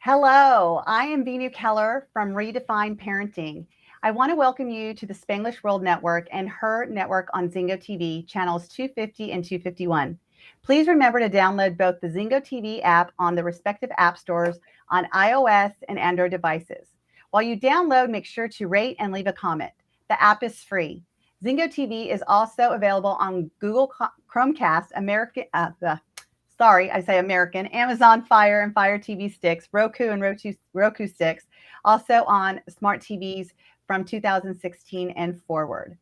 Hello, I am Venu Keller from Redefine Parenting. I want to welcome you to the Spanglish World Network and her network on Zingo TV, channels 250 and 251. Please remember to download both the Zingo TV app on the respective app stores on iOS and Android devices. While you download, make sure to rate and leave a comment. The app is free. Zingo TV is also available on Google Chromecast, sorry, I say American, Amazon Fire and Fire TV sticks, Roku and Roku sticks, also on smart TVs from 2016 and forward.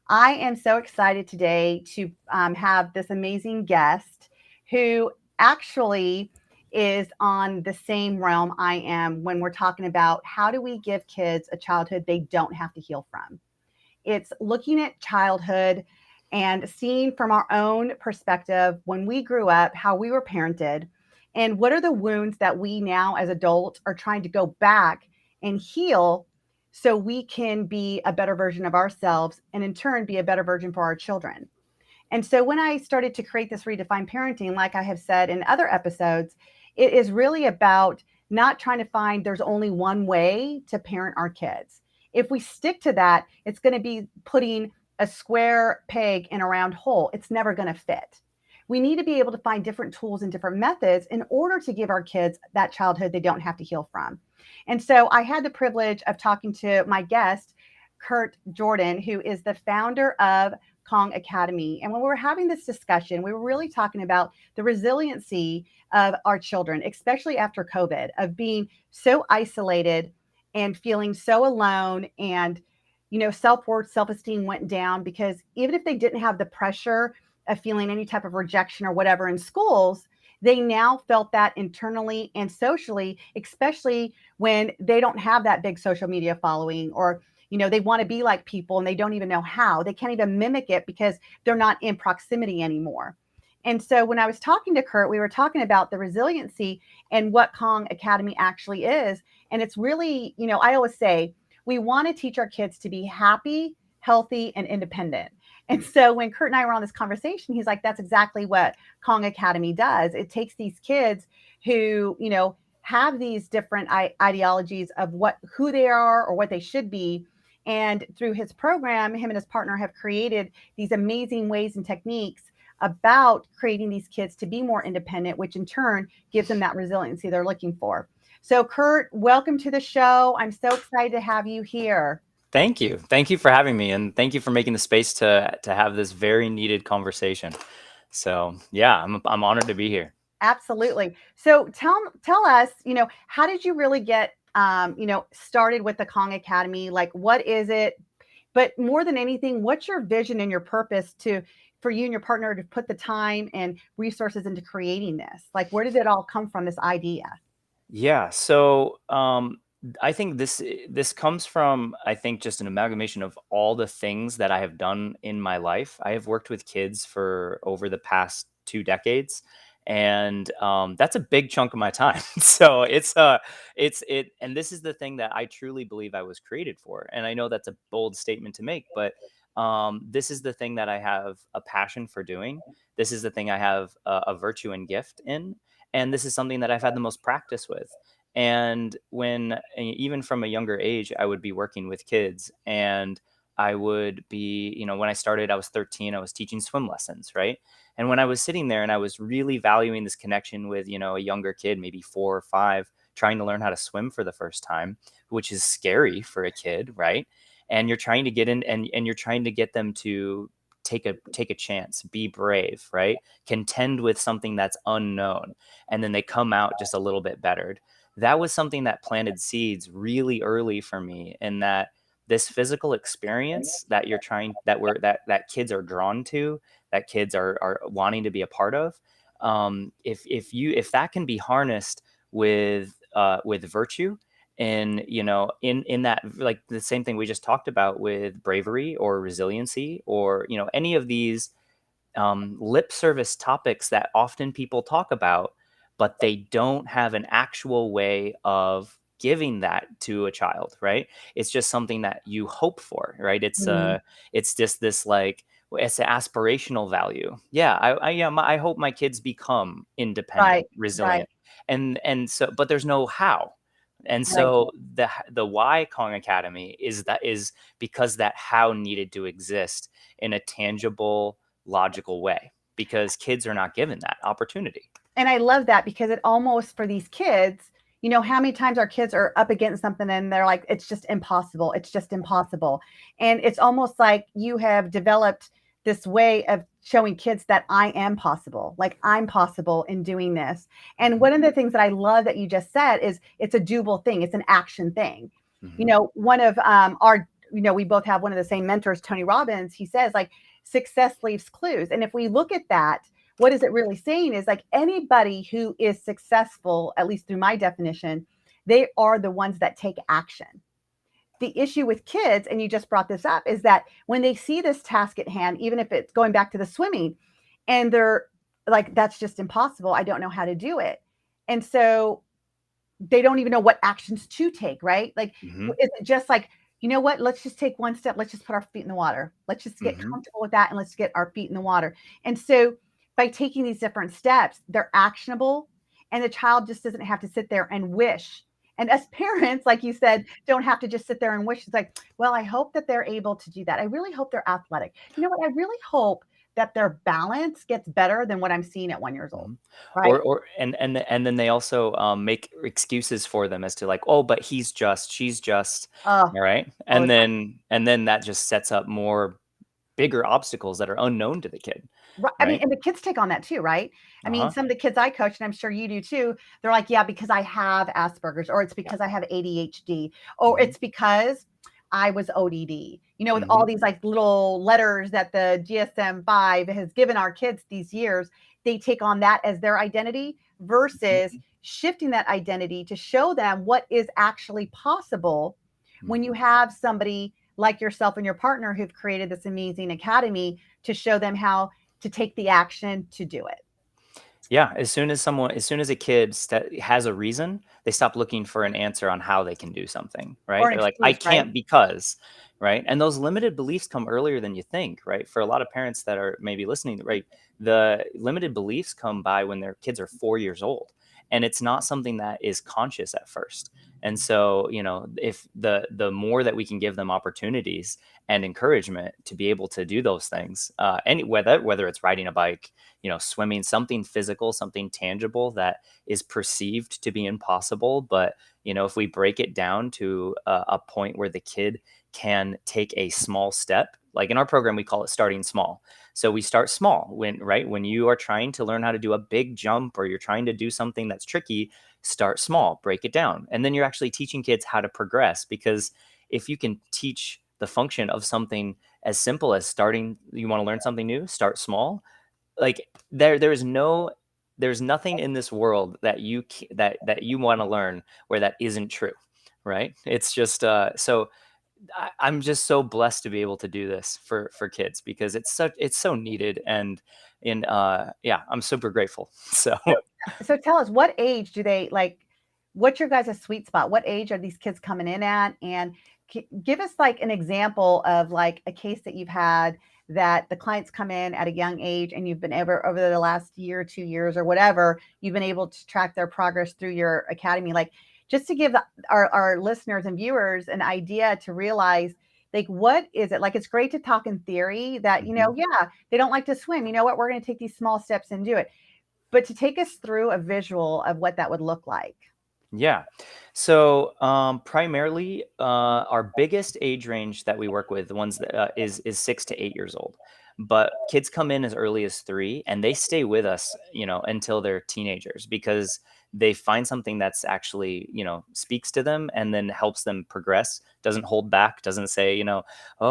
I am so excited today to have this amazing guest who actually is on the same realm I am when we're talking about how do we give kids a childhood they don't have to heal from. It's looking at childhood and seeing from our own perspective when we grew up, how we were parented, and what are the wounds that we now as adults are trying to go back and heal so we can be a better version of ourselves and in turn be a better version for our children. And so when I started to create this redefined parenting, like I have said in other episodes, it is really about not trying to find there's only one way to parent our kids. If we stick to that, it's going to be putting a square peg in a round hole. It's never going to fit. We need to be able to find different tools and different methods in order to give our kids that childhood they don't have to heal from. And so I had the privilege of talking to my guest, Curt Jordan, who is the founder of Kong Academy. And when we were having this discussion, we were really talking about the resiliency of our children, especially after COVID, of being so isolated and feeling so alone. And, self-worth, self-esteem went down because even if they didn't have the pressure of feeling any type of rejection or whatever in schools, they now felt that internally and socially, especially when they don't have that big social media following, or they want to be like people and they don't even know how. They can't even mimic it because they're not in proximity anymore. And so when I was talking to Curt, we were talking about the resiliency and what Kong Academy actually is. And it's really, I always say we want to teach our kids to be happy, healthy, and independent. And so when Curt and I were on this conversation, he's like, that's exactly what Kong Academy does. It takes these kids who, have these different ideologies of who they are or what they should be, and through his program, him and his partner have created these amazing ways and techniques about creating these kids to be more independent, which in turn gives them that resiliency they're looking for. So, Curt, welcome to the show. I'm so excited to have you here. Thank you. Thank you for having me, and thank you for making the space to have this very needed conversation. So, yeah, I'm honored to be here. Absolutely. So tell us, how did you really get started with the Kong Academy? Like, what is it? But more than anything, what's your vision and your purpose for you and your partner to put the time and resources into creating this? Like, where did it all come from, this idea? Yeah, so I think this comes from, I think, just an amalgamation of all the things that I have done in my life. I have worked with kids for over the past 2 decades, and that's a big chunk of my time. So and this is the thing that I truly believe I was created for. And I know that's a bold statement to make, but this is the thing that I have a passion for doing. This is the thing I have a virtue and gift in, and this is something that I've had the most practice with. And even from a younger age, I would be working with kids, and I would be, when I started, I was 13, I was teaching swim lessons, right? And when I was sitting there and I was really valuing this connection with, a younger kid, maybe 4 or 5, trying to learn how to swim for the first time, which is scary for a kid, right? And you're trying to get in, and you're trying to get them to take a chance, be brave, right? Contend with something that's unknown, and then they come out just a little bit bettered. That was something that planted seeds really early for me, in that this physical experience that that kids are drawn to, that kids are wanting to be a part of. If that can be harnessed with virtue, and in that, like the same thing we just talked about with bravery or resiliency, or any of these lip service topics that often people talk about, but they don't have an actual way of giving that to a child, right? It's just something that you hope for, right? It's just this, like, it's an aspirational value. Yeah, I hope my kids become independent, Right, right, resilient, and so, but there's no how. And right. so the why Kong Academy is because that how needed to exist in a tangible, logical way, because kids are not given that opportunity. And I love that because it almost for these kids, you know, how many times our kids are up against something and they're like, it's just impossible. It's just impossible. And it's almost like you have developed this way of showing kids that I am possible, like I'm possible in doing this. And Mhm, one of the things that I love that you just said is it's a doable thing, it's an action thing. You mhm, know, one of our, you know, we both have one of the same mentors, Tony Robbins. He says, like, success leaves clues. And if we look at that, what is it really saying is like anybody who is successful, at least through my definition, they are the ones that take action. The issue with kids, and you just brought this up, is that when they see this task at hand, even if it's going back to the swimming, and they're like, that's just impossible. I don't know how to do it. And so they don't even know what actions to take, right? Like, mhm, is it just like, you know what? Let's just take one step. Let's just put our feet in the water. Let's just get mhm. comfortable with that and let's get our feet in the water. And so by taking these different steps, they're actionable and the child just doesn't have to sit there and wish. And as parents, like you said, don't have to just sit there and wish. It's like, well, I hope that they're able to do that. I really hope they're athletic. You know what? I really hope that their balance gets better than what I'm seeing at 1 years old. Mhm. Right. Or and then they also, make excuses for them as to like, "Oh, but he's just, she's just," Oh, all right? all the time. And then that just sets up more bigger obstacles that are unknown to the kid, Right, I mean, right? and the kids take on that too, right? I mean, Uh-huh. some of the kids I coach, and I'm sure you do too, they're like, "Yeah, because I have Asperger's, or it's Yeah. because I have ADHD, or Mhm. it's because I was ODD." You know, with all Mhm. these like little letters that the DSM-5 has given our kids these years, they take on that as their identity versus Mhm. shifting that identity to show them what is actually possible when you Mhm. have somebody like yourself and your partner who've created this amazing academy to show them how to take the action to do it. Yeah, as soon as a kid has a reason, they stop looking for an answer on how they can do something, right? Or an They're like, "I excuse, right? can't because," right? And those limited beliefs come earlier than you think, right? For a lot of parents that are maybe listening, right, the limited beliefs come by when their kids are 4 years old, and it's not something that is conscious at first. And so, if the more that we can give them opportunities and encouragement to be able to do those things, whether it's riding a bike, swimming, something physical, something tangible that is perceived to be impossible. But, if we break it down to a point where the kid can take a small step, like in our program, we call it starting small. So we start small when you are trying to learn how to do a big jump or you're trying to do something that's tricky, start small, break it down. And then you're actually teaching kids how to progress, because if you can teach the function of something as simple as starting, you want to learn something new, start small, like there's nothing in this world that that you want to learn where that isn't true, right? It's just so I'm just so blessed to be able to do this for kids, because it's so needed. And in yeah, I'm super grateful. So So so tell us, what age do they like, what's your guys' sweet spot? What age are these kids coming in at? And give us like an example of like a case that you've had that the clients come in at a young age and you've been able over the last year, 2 years or whatever, you've been able to track their progress through your academy. Like, just to give our listeners and viewers an idea to realize, like, what is it like? It's great to talk in theory that, you know, mhm. yeah, they don't like to swim, you know what, we're going to take these small steps and do it, but to take us through a visual of what that would look like. Yeah. So, primarily, our biggest age range that we work with, the ones that is 6 to 8 years old. But kids come in as early as 3, and they stay with us, until they're teenagers, because they find something that's actually, speaks to them and then helps them progress. Doesn't hold back. Doesn't say, oh,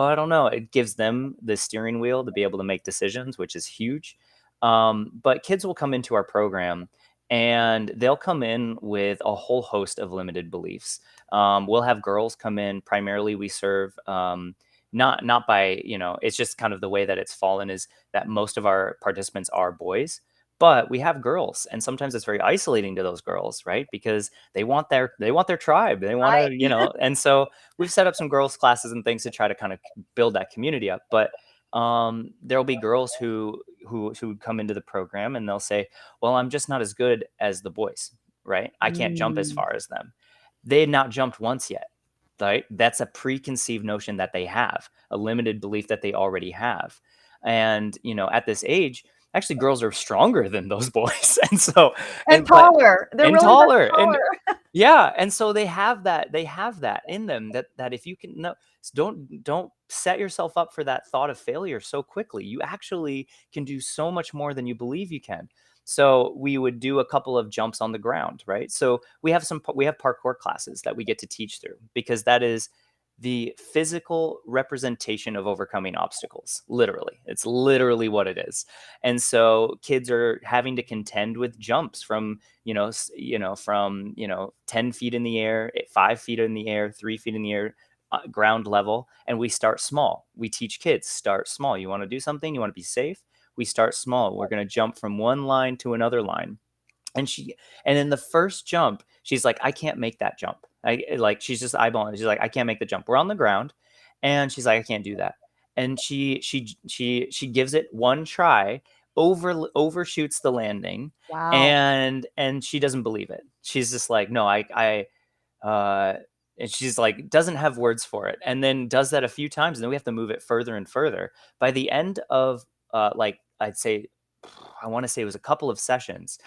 I don't know. It gives them the steering wheel to be able to make decisions, which is huge. But kids will come into our program, and they'll come in with a whole host of limited beliefs. We'll have girls come in. Primarily, we serve, not by, it's just kind of the way that it's fallen, is that most of our participants are boys. But we have girls, and sometimes it's very isolating to those girls, right? Because they want their tribe, they want Right. to, and so we've set up some girls classes and things to try to kind of build that community up. But there'll be girls who would come into the program and they'll say, well, I'm just not as good as the boys, right? I can't jump as Mm. far as them. They had not jumped once yet, right? That's a preconceived notion that they have, a limited belief that they already have. And, at this age, actually girls are stronger than those boys. And so, And but taller. They're and really much taller. And taller. yeah, and so they have that in them, that if you can, no, don't set yourself up for that thought of failure so quickly. You actually can do so much more than you believe you can. So we would do a couple of jumps on the ground, right? So we have parkour classes that we get to teach through, because that is the physical representation of overcoming obstacles. Literally, it's literally what it is. And so kids are having to contend with jumps from, from 10 feet in the air, 5 feet in the air, 3 feet in the air, ground level. And we start small. We teach kids, start small. You want to do something, you want to be safe, we start small. We're going to jump from one line to another line. And in the first jump, she's like, I can't make that jump. She's just eyeballing it. She's like, I can't make the jump. We're on the ground. And she's like, I can't do that. And she gives it one try, overshoots the landing, Wow. and she doesn't believe it. She's just like, no, uh, and she's like, doesn't have words for it. And then does that a few times. And then we have to move it further and further. By the end of, I'd say, I want to say it was a couple of sessions,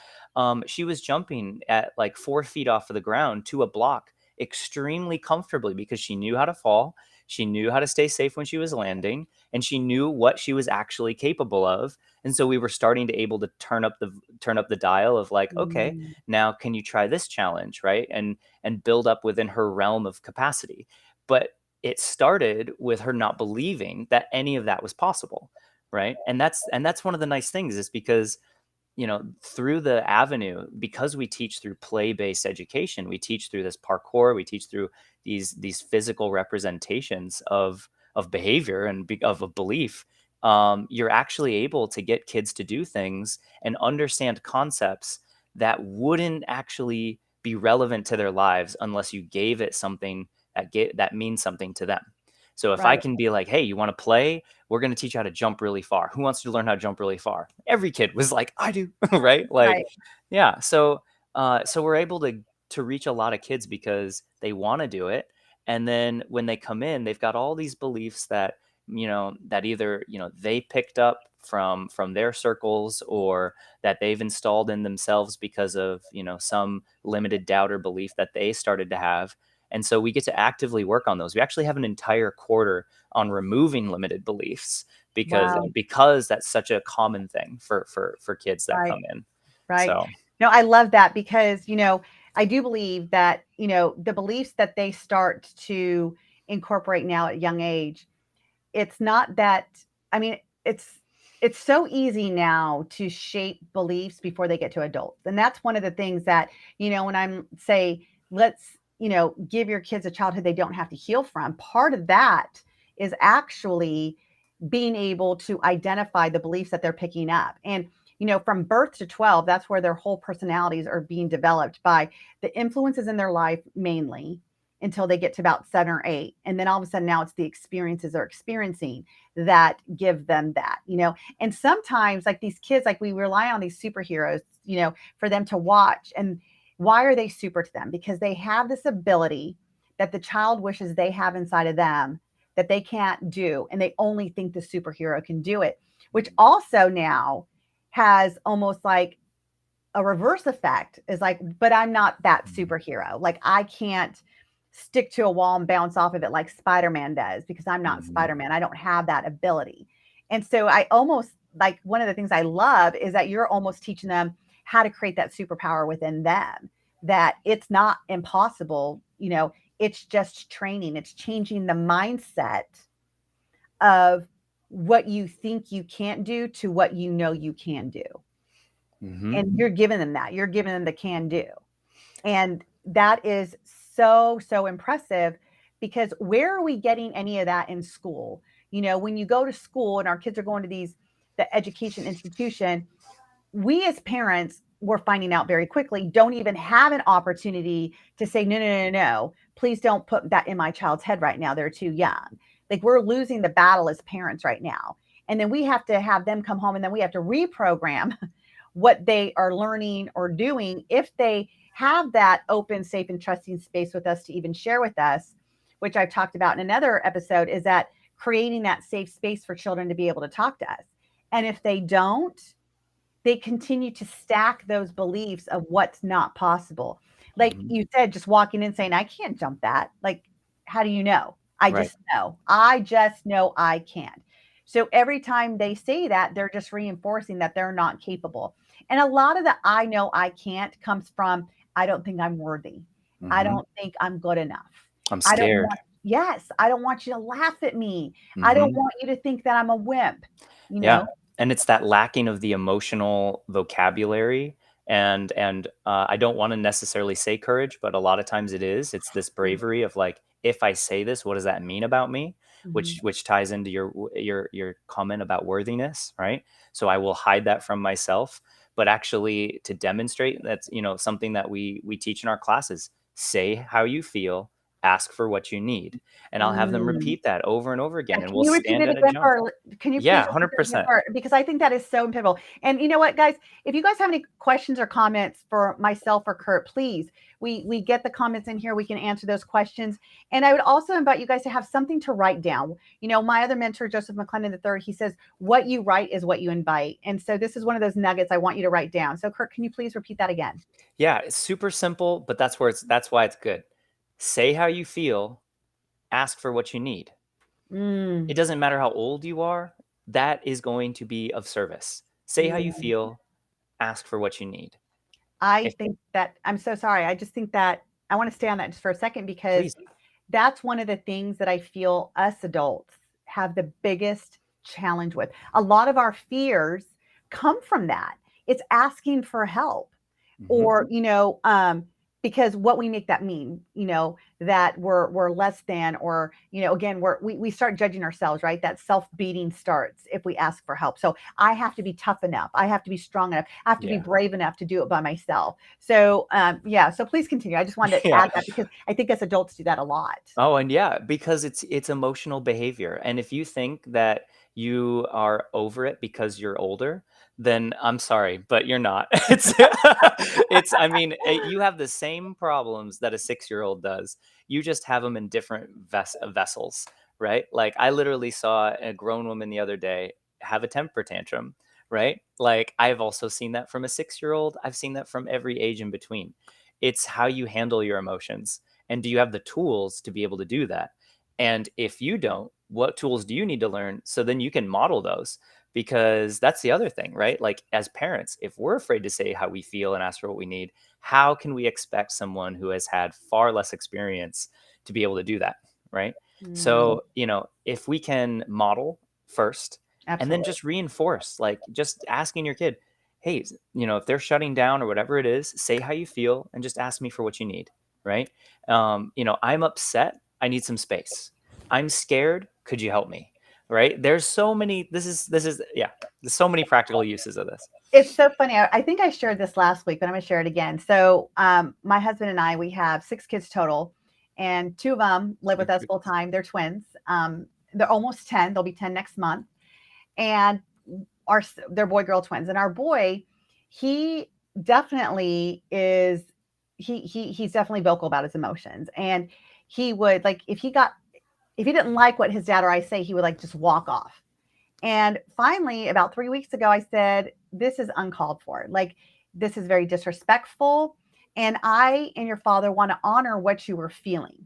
she was jumping at like 4 feet off of the ground to a block extremely comfortably, because she knew how to fall. She knew how to stay safe when she was landing, and she knew what she was actually capable of. And so we were starting to able to turn up the dial of like, okay, Mm. now can you try this challenge, right? And build up within her realm of capacity. But it started with her not believing that any of that was possible, right? And that's one of the nice things, is because, through the avenue, because we teach through play-based education, we teach through this parkour, we teach through these physical representations of behavior and of a belief. You're actually able to get kids to do things and understand concepts that wouldn't actually be relevant to their lives unless you gave it something that means something to them. So if I Right. can be like, hey, you want to play? We're going to teach you how to jump really far. Who wants to learn how to jump really far? Every kid was like, I do, right? Like, Right. yeah. So we're able to reach a lot of kids because they want to do it. And then when they come in, they've got all these beliefs that either, they picked up from their circles, or that they've installed in themselves because of, some limited doubt or belief that they started to have. And so we get to actively work on those. We actually have an entire quarter on removing limited beliefs, because Wow. because that's such a common thing for kids that Right. come in. Right. So, No, I love that because, I do believe that, the beliefs that they start to incorporate now at a young age, it's not that, I mean, it's so easy now to shape beliefs before they get to adults. And that's one of the things that, when I'm say, let's, give your kids a childhood they don't have to heal from. Part of that is actually being able to identify the beliefs that they're picking up. And, from birth to 12, that's where their whole personalities are being developed by the influences in their life mainly, until they get to about 7 or 8. And then all of a sudden now it's the experiences they're experiencing that give them that. And sometimes, like these kids, like we rely on these superheroes, for them to watch. And why are they super to them? Because they have this ability that the child wishes they have inside of them that they can't do. And they only think the superhero can do it, which also now has almost like a reverse effect, is like, but I'm not that superhero. Like I can't stick to a wall and bounce off of it like Spider-Man does, because I'm not mhm, Spider-Man. I don't have that ability. And so I almost like, one of the things I love is that you're almost teaching them how to create that superpower within them, that it's not impossible, it's just training. It's changing the mindset of what you think you can't do to what you can do. mhm, And you're giving them that. You're giving them the can do. And that is so, so impressive, because where are we getting any of that in school? When you go to school and our kids are going to the education institution, we as parents were finding out very quickly don't even have an opportunity to say, no, no, no, no, please don't put that in my child's head right now. They're too young. Like we're losing the battle as parents right now. And then we have to have them come home, and then we have to reprogram what they are learning or doing if they have that open, safe, and trusting space with us to even share with us, which I've talked about in another episode, is that creating that safe space for children to be able to talk to us. And if they don't, they continue to stack those beliefs of what's not possible. Like Mhm. you said, just walking in saying, I can't jump that. Like, how do you know? I Right. just know. I just know I can't. So every time they say that, they're just reinforcing that they're not capable. And a lot of the I know I can't comes from, I don't think I'm worthy. I Mhm. don't think I'm good enough. I'm I don't scared. want, yes, I don't want you to laugh at me. I don't Mhm. want you to think that I'm a wimp, you Yeah, know? and it's that lacking of the emotional vocabulary, and I don't wanna necessarily say courage, but a lot of times it is. It's this bravery of, like, if I say this, what does that mean about me? Mhm. Which ties into your comment about worthiness, right? So I will hide that from myself, but actually to demonstrate, that's, something that we teach in our classes. Say how you feel, ask for what you need, and I'll have them Mm. repeat that over and over again, Yeah, and can we'll you repeat stand it and again adjust. for can you please Yeah, repeat it again 100%. for, because I think that is so pivotal. And you know what, guys, if you guys have any questions or comments for myself or Curt, please, we get the comments in here, we can answer those questions. And I would also invite you guys to have something to write down. You know, my other mentor, Joseph McClendon III, he says, what you write is what you invite. And so this is one of those nuggets I want you to write down. So Curt, can you please repeat that again? Yeah, it's super simple, but that's why it's good. Say how you feel, ask for what you need. It Mm. doesn't matter how old you are, that is going to be of service. Say how you Mm. feel, ask for what you need. I If think that I'm so sorry. I just think that I want to stay on that just for a second, because please. that's one of the things that I feel us adults have the biggest challenge with. A lot of our fears come from that. It's asking for help, Mhm. or because what we make that mean, that we're less than, or again, we start judging ourselves, right? That self-beating starts if we ask for help. So I have to be tough enough, I have to be strong enough, I have to be Yeah. brave enough to do it by myself. So yeah, so please continue. I just wanted to Yeah. add that because I think us adults do that a lot. Oh, and yeah, because it's emotional behavior. And if you think that you are over it because you're older, then I'm sorry, but you're not. I mean, you have the same problems that a 6-year-old does. You just have them in different vessels, right? Like I literally saw a grown woman the other day have a temper tantrum, right? Like I've also seen that from a 6-year-old. I've seen that from every age in between. It's how you handle your emotions, and do you have the tools to be able to do that? And if you don't, what tools do you need to learn so then you can model those? Because that's the other thing, right? Like as parents, if we're afraid to say how we feel and ask for what we need, how can we expect someone who has had far less experience to be able to do that, right? Mm, So, if we can model first and then absolutely. just reinforce, like just asking your kid, hey, if they're shutting down or whatever it is, say how you feel and just ask me for what you need, right? I'm upset. I need some space. I'm scared. Could you help me? Right? There's so many. This is yeah. There's so many practical uses of this. It's so funny. I think I shared this last week, but I'm going to share it again. So, my husband and I, we have 6 kids total, and two of them live with us full time. They're twins. They're almost 10. They'll be 10 next month, and they're boy girl twins. And our boy, he definitely is. He's definitely vocal about his emotions, and he would, like, if he didn't like what his dad or I say, he would, like, just walk off. And finally, about 3 weeks ago, I said, this is uncalled for. Like, this is very disrespectful. And I and your father want to honor what you were feeling.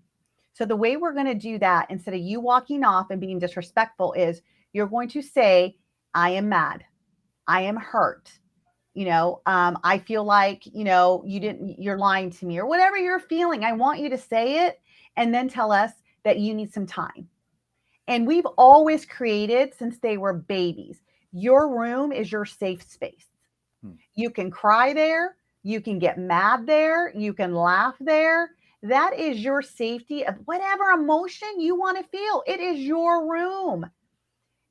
So, the way we're going to do that, instead of you walking off and being disrespectful, is you're going to say, I am mad. I am hurt. I feel like, you're lying to me, or whatever you're feeling. I want you to say it, and then tell us that you need some time. And we've always created, since they were babies, your room is your safe space. Hmm. You can cry there, you can get mad there, you can laugh there. That is your safety of whatever emotion you want to feel. It is your room.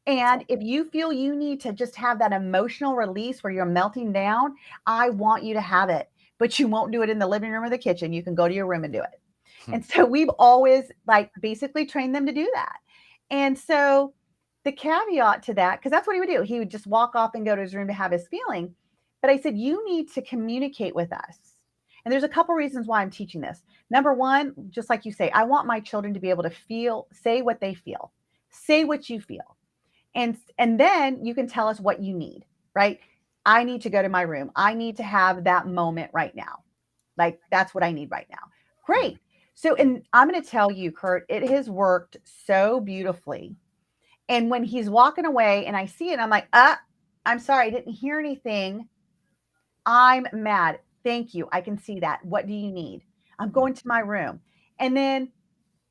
And if you feel you need to just have that emotional release where you're melting down, I want you to have it. But you won't do it in the living room or the kitchen. You can go to your room and do it. Hmm. And so we've always, like, basically trained them to do that. And so the caveat to that, because that's what he would do. He would just walk off and go to his room to have his feeling. But I said, you need to communicate with us. And there's a couple reasons why I'm teaching this. Number one, just like you say, I want my children to be able to say what they feel, say what you feel. And then you can tell us what you need, right? I need to go to my room. I need to have that moment right now. Like that's what I need right now. Great. So, and I'm going to tell you, Curt, it has worked so beautifully. And when he's walking away and I see it, I'm like, I'm sorry, I didn't hear anything. I'm mad. Thank you. I can see that. What do you need? I'm going to my room. And then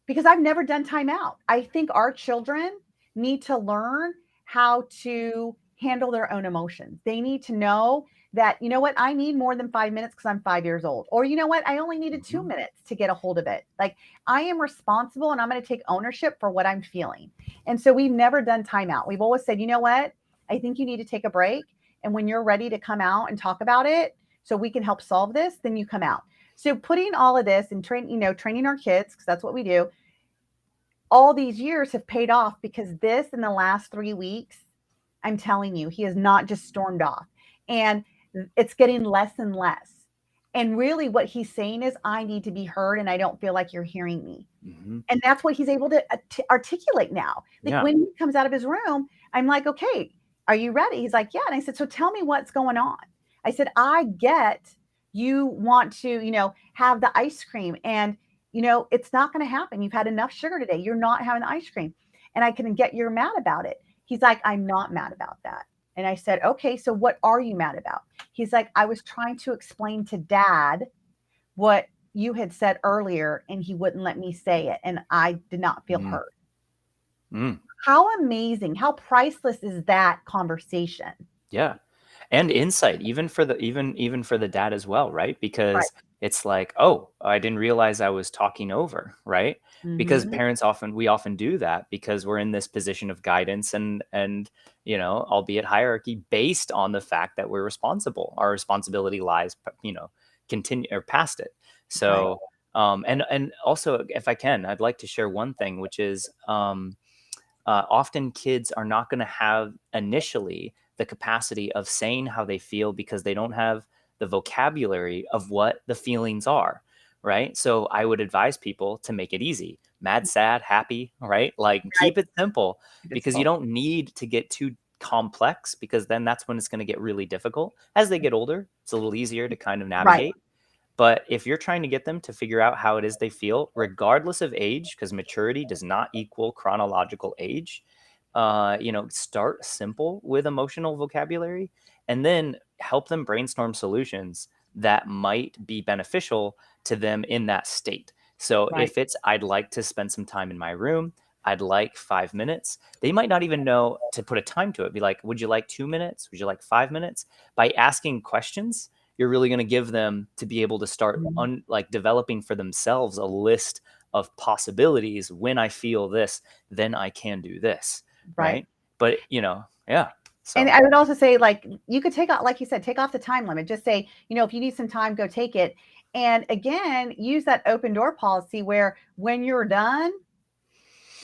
because I've never done timeout, I think our children need to learn how to handle their own emotions. They need to know that, you know what, I need more than 5 minutes because I'm 5 years old. Or, you know what, I only needed 2 minutes to get a hold of it. Like I am responsible and I'm going to take ownership for what I'm feeling. And so we've never done timeout. We've always said, you know what, I think you need to take a break. And when you're ready to come out and talk about it so we can help solve this, then you come out. So putting all of this and training our kids, because that's what we do, all these years have paid off because this in the last 3 weeks, I'm telling you, he has not just stormed off. And it's getting less and less. And really what he's saying is, I need to be heard and I don't feel like you're hearing me. And that's what he's able to articulate now. Like when he comes out of his room, I'm like, okay, are you ready? He's like, yeah. And I said, so tell me what's going on. I said, I get you want to, have the ice cream and, it's not going to happen. You've had enough sugar today. You're not having the ice cream. And I can get you're mad about it. He's like, I'm not mad about that. And I said, okay, so what are you mad about? He's like, I was trying to explain to Dad what you had said earlier and he wouldn't let me say it. And I did not feel heard. How amazing, how priceless is that conversation? Yeah. And insight, even for the dad as well, right? Because it's like, oh, I didn't realize I was talking over, right? Because parents we often do that because we're in this position of guidance and albeit hierarchy based on the fact that we're responsible. Our responsibility lies, continue or past it. So, and also, if I can, I'd like to share one thing, which is often kids are not going to have initially the capacity of saying how they feel because they don't have the vocabulary of what the feelings are, right? So I would advise people to make it easy. Mad, sad, happy, right? Like keep it simple because you don't need to get too complex because then that's when it's going to get really difficult. As they get older, it's a little easier to kind of navigate. But if you're trying to get them to figure out how it is they feel, regardless of age, because maturity does not equal chronological age, start simple with emotional vocabulary and then help them brainstorm solutions that might be beneficial to them in that state. So if it's, I'd like to spend some time in my room, I'd like 5 minutes. They might not even know to put a time to it. Be like, would you like 2 minutes? Would you like 5 minutes? By asking questions, you're really going to give them to be able to start developing for themselves a list of possibilities. When I feel this, then I can do this. Right. But, yeah. So. And I would also say, like, you could take out, like you said, take off the time limit. Just say, if you need some time, go take it. And again, use that open door policy where when you're done,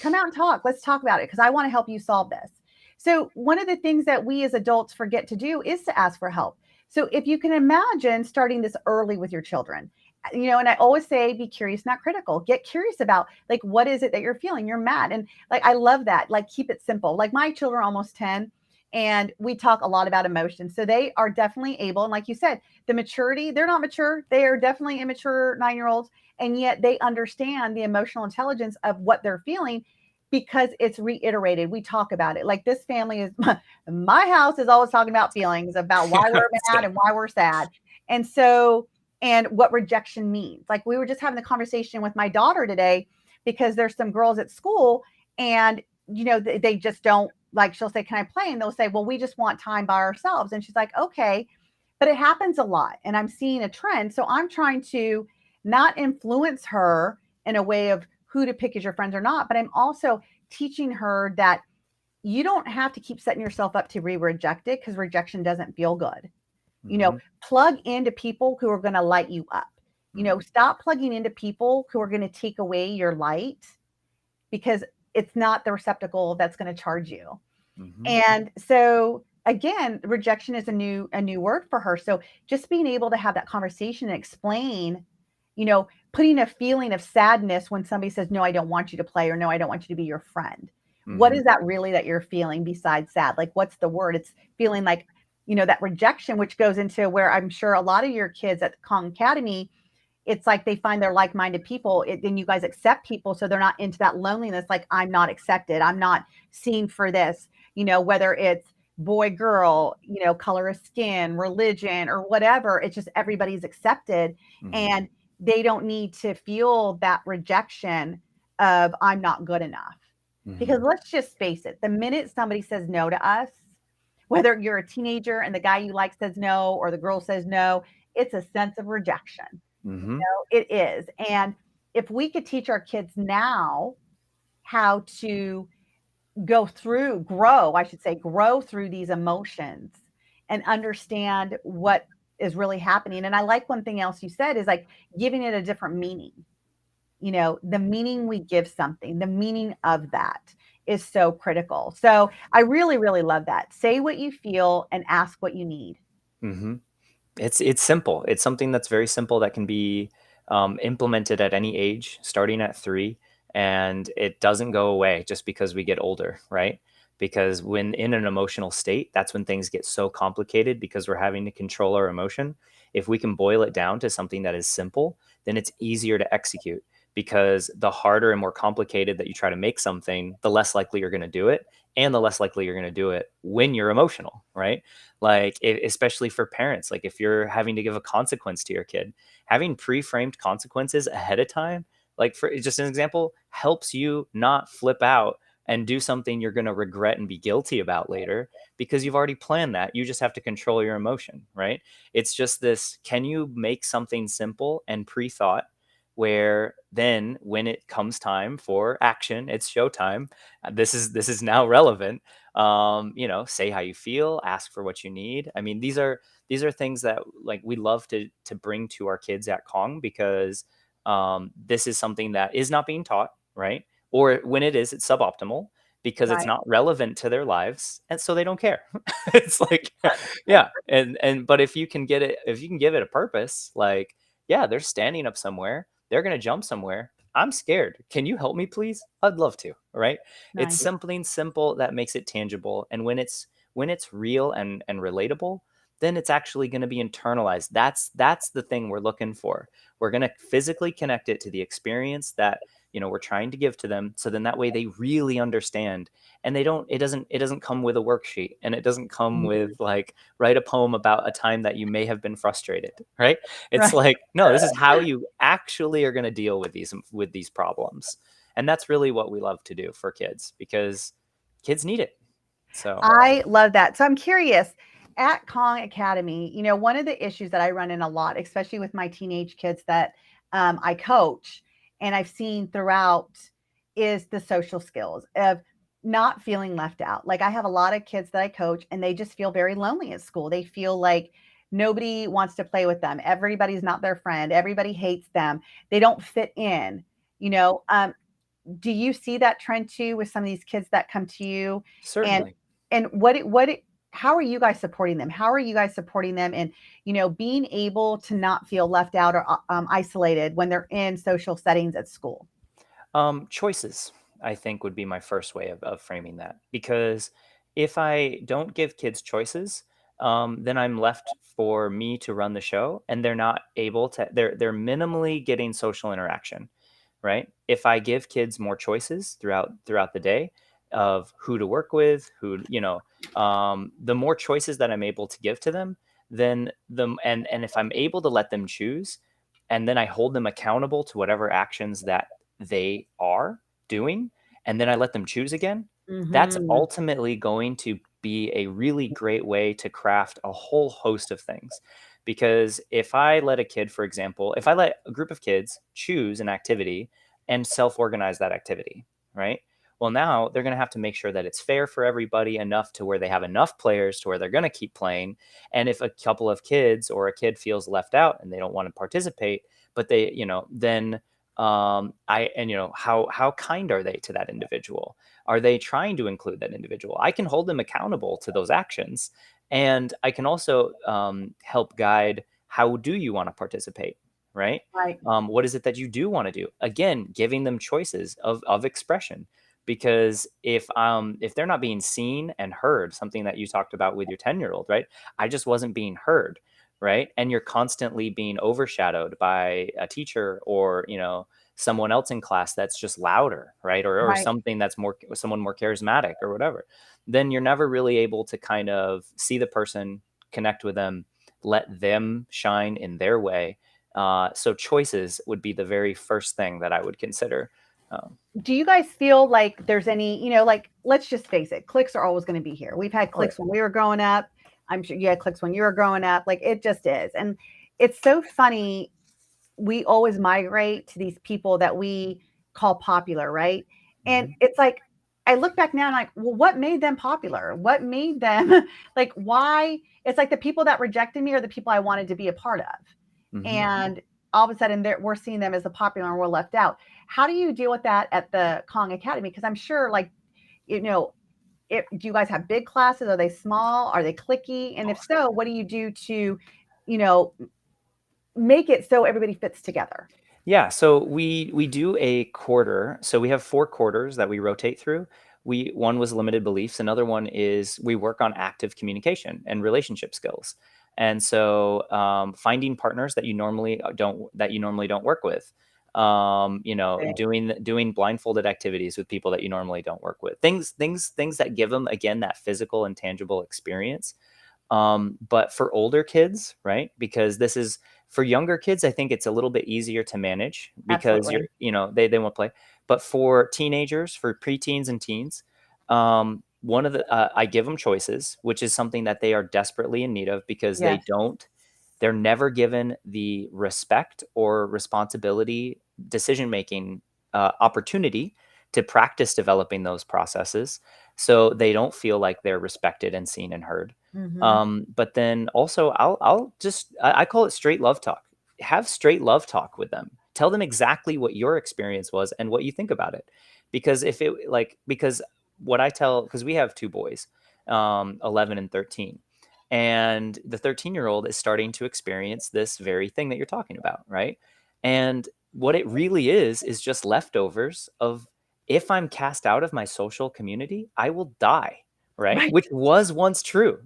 come out and talk. Let's talk about it because I want to help you solve this. So one of the things that we as adults forget to do is to ask for help. So if you can imagine starting this early with your children, and I always say, be curious, not critical. Get curious about, like, what is it that you're feeling? You're mad. And like, I love that. Like, keep it simple. Like my children are almost 10 and we talk a lot about emotions. So they are definitely able. And like you said, the maturity, they're not mature. They are definitely immature 9-year-olds. And yet they understand the emotional intelligence of what they're feeling because it's reiterated. We talk about it. Like this family is, my house is always talking about feelings, about why we're mad and why we're sad. And so, and what rejection means. Like we were just having the conversation with my daughter today because there's some girls at school and, they just don't, like, she'll say, can I play? And they'll say, well, we just want time by ourselves. And she's like, okay, but it happens a lot. And I'm seeing a trend. So I'm trying to not influence her in a way of who to pick as your friends or not, but I'm also teaching her that you don't have to keep setting yourself up to be rejected because rejection doesn't feel good. Plug into people who are going to light you up. Stop plugging into people who are going to take away your light because it's not the receptacle that's going to charge you. Mm-hmm. And so again, rejection is a new word for her. So just being able to have that conversation and explain, putting a feeling of sadness when somebody says, no, I don't want you to play, or no, I don't want you to be your friend. What Mm-hmm. is that really that you're feeling besides sad? Like, what's the word? It's feeling like, that rejection, which goes into where I'm sure a lot of your kids at Kong Academy, it's like they find their like-minded people. Then you guys accept people, so they're not into that loneliness. Like, I'm not accepted. I'm not seen for this. Whether it's boy, girl, color of skin, religion, or whatever. It's just everybody's accepted, Mm-hmm. and they don't need to feel that rejection of I'm not good enough. Because Mm-hmm. let's just face it, the minute somebody says no to us, whether you're a teenager and the guy you like says no, or the girl says no, it's a sense of rejection. Mm-hmm. It is. And if we could teach our kids now how to grow through these emotions and understand what is really happening. And I like one thing else you said is like giving it a different meaning. The meaning we give something, the meaning of that is so critical. So I really, really love that. Say what you feel and ask what you need. Mm-hmm. It's simple. It's something that's very simple that can be implemented at any age, starting at 3, and it doesn't go away just because we get older, right? Because when in an emotional state, that's when things get so complicated because we're having to control our emotion. If we can boil it down to something that is simple, then it's easier to execute, because the harder and more complicated that you try to make something, the less likely you're going to do it, and the less likely you're going to do it when you're emotional, right? Like, especially for parents, like if you're having to give a consequence to your kid, having pre-framed consequences ahead of time, like for just an example, helps you not flip out and do something you're going to regret and be guilty about later, because you've already planned that. You just have to control your emotion, right? It's just this, can you make something simple and pre-thought, where then when it comes time for action, it's showtime. This is now relevant. Say how you feel, ask for what you need. I mean, these are things that, like, we love to bring to our kids at Kong, because this is something that is not being taught, right? Or when it is, it's suboptimal because it's Right. not relevant to their lives, and so they don't care. It's like, yeah, and but if you can get it, if you can give it a purpose, like, yeah, they're standing up somewhere, they're gonna jump somewhere. I'm scared. Can you help me, please? I'd love to. Right? It's Nice. something simple that makes it tangible, and when it's real and relatable, then it's actually going to be internalized. That's the thing we're looking for. We're going to physically connect it to the experience that we're trying to give to them, so then that way they really understand, and it doesn't come with a worksheet, and it doesn't come Mhm. with like, write a poem about a time that you may have been frustrated, right? It's Right. like, no, this is how you actually are going to deal with these problems. And that's really what we love to do for kids, because kids need it. So, I love that. So I'm curious, at Kong Academy, one of the issues that I run in a lot, especially with my teenage kids that I coach and I've seen throughout, is the social skills of not feeling left out. Like, I have a lot of kids that I coach and they just feel very lonely at school. They feel like nobody wants to play with them. Everybody's not their friend. Everybody hates them. They don't fit in. You know, um, do you see that trend too with some of these kids that come to you? And certainly. how are you guys supporting them? How are you guys supporting them in, being able to not feel left out or isolated when they're in social settings at school? Choices, I think, would be my first way of framing that. Because if I don't give kids choices, then I'm left for me to run the show, and they're not able to. They're minimally getting social interaction, right? If I give kids more choices throughout the day of who to work with, the more choices that I'm able to give to them, then and if I'm able to let them choose, and then I hold them accountable to whatever actions that they are doing, and then I let them choose again, that's Hmm. ultimately going to be a really great way to craft a whole host of things. Because if I let a kid, for example, if I let a group of kids choose an activity and self organize that activity, right? Well, now they're going to have to make sure that it's fair for everybody, enough to where they have enough players to where they're going to keep playing. And if a couple of kids or a kid feels left out and they don't want to participate, but then How kind are they to that individual? Are they trying to include that individual? I can hold them accountable to those actions, and I can also help guide, how do you want to participate, right? Right. What is it that you do want to do? Again, giving them choices of expression, because if they're not being seen and heard, something that you talked about with your 10-year-old, right? I just wasn't being heard, right? And you're constantly being overshadowed by a teacher, or someone else in class that's just louder, right? Or Right. something that's someone more charismatic or whatever. Then you're never really able to kind of see the person, connect with them, let them shine in their way. So choices would be the very first thing that I would consider. um, Do you guys feel like there's any, like, let's just face it, cliques are always going to be here. We've had oh yeah. cliques when we were growing up. I'm sure you had cliques when you were growing up. Like, it just is. And it's so funny. We always migrate to these people that we call popular, right? And Mhm. it's like, I look back now and like, well, what made them popular? What made them like, why? It's like the people that rejected me are the people I wanted to be a part of. Mhm. And all of a sudden we're seeing them as a popular and we're left out. How do you deal with that at the Kong Academy? Because I'm sure, like, you know, do you guys have big classes? Are they small? Are they clicky? And if so, what do you do to, you know, make it so everybody fits together? Yeah, so we do a quarter. So we have 4 quarters that we rotate through. One was limited beliefs. Another one is we work on active communication and relationship skills. And so finding partners that you normally don't work with. Okay. Doing blindfolded activities with people that you normally don't work with. Things that give them, again, that physical and tangible experience. But for older kids, right? Because this is for younger kids, I think it's a little bit easier to manage because Absolutely. they won't play. But for teenagers, for preteens and teens, one of the I give them choices, which is something that they are desperately in need of, because Yes. they're never given the respect or responsibility, decision making opportunity to practice developing those processes, so they don't feel like they're respected and seen and heard. Hmm. But then also, I call it straight love talk. Have straight love talk with them. Tell them exactly what your experience was and what you think about it. Because what I tell, because we have 2 boys, 11 and 13. And the 13-year-old is starting to experience this very thing that you're talking about, right? And what it really is just leftovers of, if I'm cast out of my social community, I will die, right? Right. Which was once true,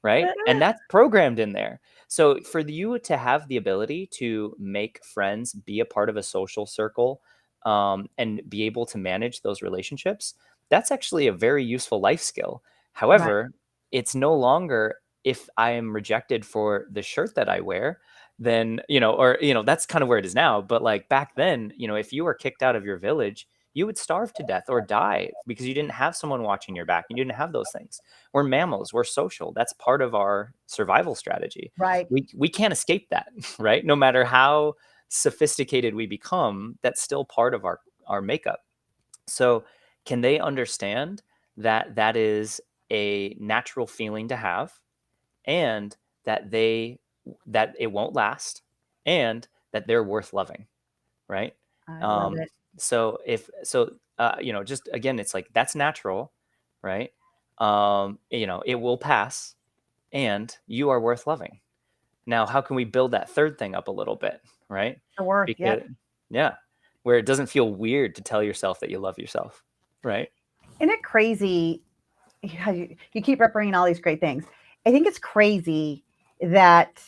right? And that's programmed in there. So for you to have the ability to make friends, be a part of a social circle, and be able to manage those relationships, that's actually a very useful life skill. Right. However, it's no longer, if I am rejected for the shirt that I wear, then, that's kind of where it is now. But like back then, if you were kicked out of your village, you would starve to death or die because you didn't have someone watching your back. You didn't have those things. We're mammals. We're social. That's part of our survival strategy. Right. We can't escape that, right? No matter how sophisticated we become, that's still part of our makeup. So, can they understand that that is a natural feeling to have, and that it won't last, and that they're worth loving, right? I love Um, it. so if so, just again, it's like that's natural, right? It will pass, and you are worth loving. Now, how can we build that third thing up a little bit, right? The worth. Because Yep. yeah, where it doesn't feel weird to tell yourself that you love yourself, right? Isn't it crazy? Yeah, you keep referring all these great things. I think it's crazy that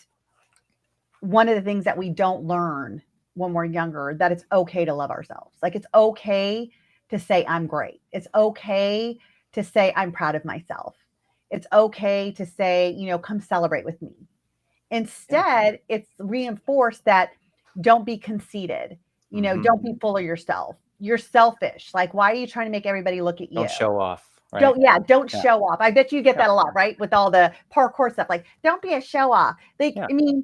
one of the things that we don't learn when we're younger, that it's okay to love ourselves. Like, it's okay to say I'm great. It's okay to say I'm proud of myself. It's okay to say, come celebrate with me. Yeah. Instead, it's reinforced that don't be conceited. Hmm. Don't be full of yourself. You're selfish. Like, why are you trying to make everybody look at you? Don't show off, right? Don't Yeah. show off. I bet you get Yeah. that a lot, right? With all the parkour stuff. Like, don't be a show off. Like, Yeah. I mean,